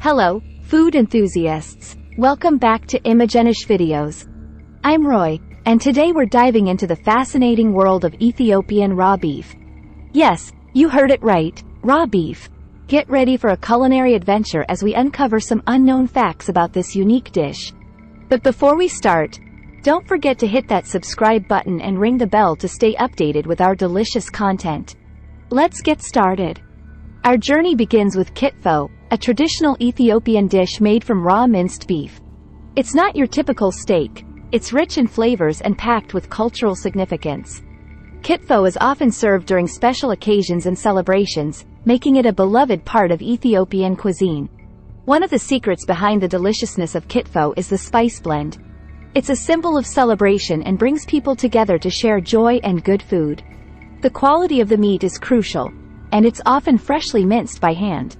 Hello, food enthusiasts. Welcome back to Imagenish videos. I'm Roy, and today we're diving into the fascinating world of Ethiopian raw beef. Yes, you heard it right, raw beef. Get ready for a culinary adventure as we uncover some unknown facts about this unique dish. But before we start, don't forget to hit that subscribe button and ring the bell to stay updated with our delicious content. Let's get started. Our journey begins with Kitfo, a traditional Ethiopian dish made from raw minced beef. It's not your typical steak. It's rich in flavors and packed with cultural significance. Kitfo is often served during special occasions and celebrations, making it a beloved part of Ethiopian cuisine. One of the secrets behind the deliciousness of Kitfo is the spice blend. It's a symbol of celebration and brings people together to share joy and good food. The quality of the meat is crucial, and it's often freshly minced by hand.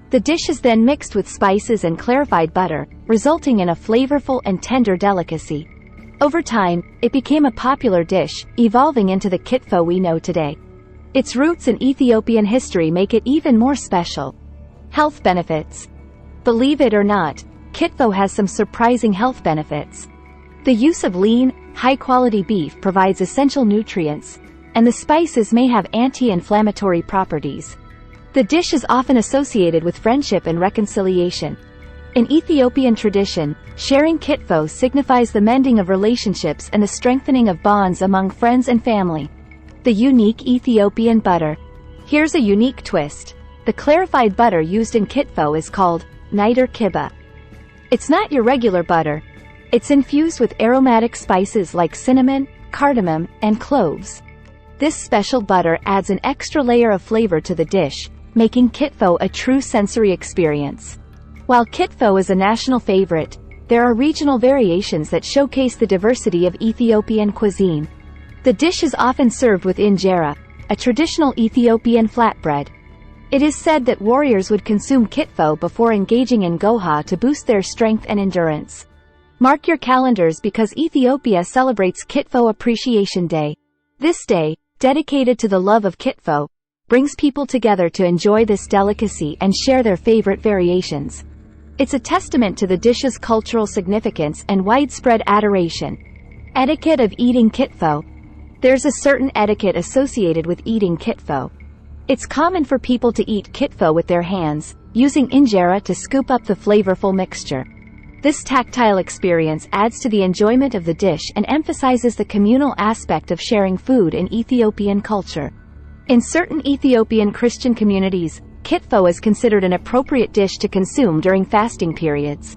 The dish is then mixed with spices and clarified butter, resulting in a flavorful and tender delicacy. Over time, it became a popular dish, evolving into the Kitfo we know today. Its roots in Ethiopian history make it even more special. Health benefits. Believe it or not, Kitfo has some surprising health benefits. The use of lean, high-quality beef provides essential nutrients, and the spices may have anti-inflammatory properties. The dish is often associated with friendship and reconciliation. In Ethiopian tradition, sharing Kitfo signifies the mending of relationships and the strengthening of bonds among friends and family. The unique Ethiopian butter. Here's a unique twist. The clarified butter used in Kitfo is called Niter Kibbeh. It's not your regular butter. It's infused with aromatic spices like cinnamon, cardamom, and cloves. This special butter adds an extra layer of flavor to the dish, making Kitfo a true sensory experience. While Kitfo is a national favorite, there are regional variations that showcase the diversity of Ethiopian cuisine. The dish is often served with Injera, a traditional Ethiopian flatbread. It is said that warriors would consume Kitfo before engaging in goha to boost their strength and endurance. Mark your calendars because Ethiopia celebrates Kitfo Appreciation Day. This day, dedicated to the love of Kitfo, brings people together to enjoy this delicacy and share their favorite variations. It's a testament to the dish's cultural significance and widespread adoration. Etiquette of eating Kitfo. There's a certain etiquette associated with eating Kitfo. It's common for people to eat Kitfo with their hands, using Injera to scoop up the flavorful mixture. This tactile experience adds to the enjoyment of the dish and emphasizes the communal aspect of sharing food in Ethiopian culture. In certain Ethiopian Christian communities, Kitfo is considered an appropriate dish to consume during fasting periods.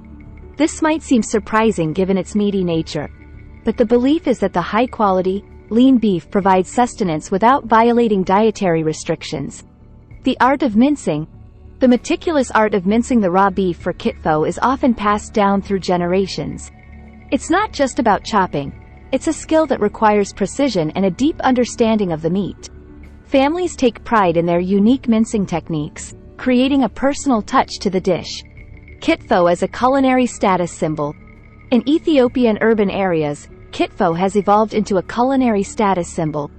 This might seem surprising given its meaty nature, but the belief is that the high-quality, lean beef provides sustenance without violating dietary restrictions. The art of mincing. The meticulous art of mincing the raw beef for Kitfo is often passed down through generations. It's not just about chopping. It's a skill that requires precision and a deep understanding of the meat. Families take pride in their unique mincing techniques, creating a personal touch to the dish. Kitfo as a culinary status symbol. In Ethiopian urban areas, Kitfo has evolved into a culinary status symbol.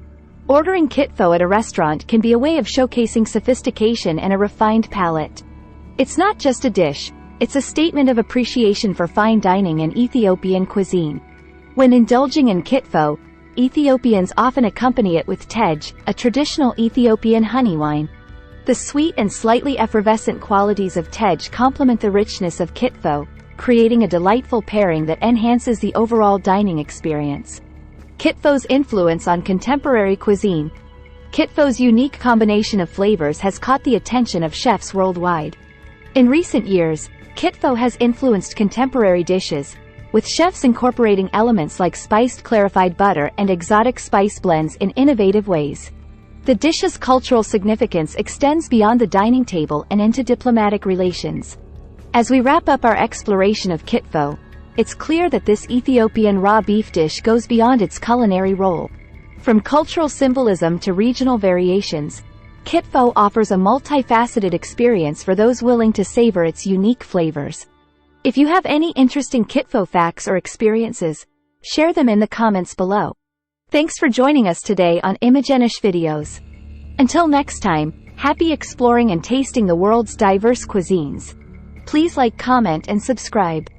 Ordering Kitfo at a restaurant can be a way of showcasing sophistication and a refined palate. It's not just a dish, it's a statement of appreciation for fine dining and Ethiopian cuisine. When indulging in Kitfo, Ethiopians often accompany it with tej, a traditional Ethiopian honey wine. The sweet and slightly effervescent qualities of tej complement the richness of Kitfo, creating a delightful pairing that enhances the overall dining experience. Kitfo's influence on contemporary cuisine. Kitfo's unique combination of flavors has caught the attention of chefs worldwide. In recent years, Kitfo has influenced contemporary dishes, with chefs incorporating elements like spiced clarified butter and exotic spice blends in innovative ways. The dish's cultural significance extends beyond the dining table and into diplomatic relations. As we wrap up our exploration of Kitfo, it's clear that this Ethiopian raw beef dish goes beyond its culinary role. From cultural symbolism to regional variations, Kitfo offers a multifaceted experience for those willing to savor its unique flavors. If you have any interesting Kitfo facts or experiences, share them in the comments below. Thanks for joining us today on Imagenish videos. Until next time, happy exploring and tasting the world's diverse cuisines. Please like, comment and subscribe.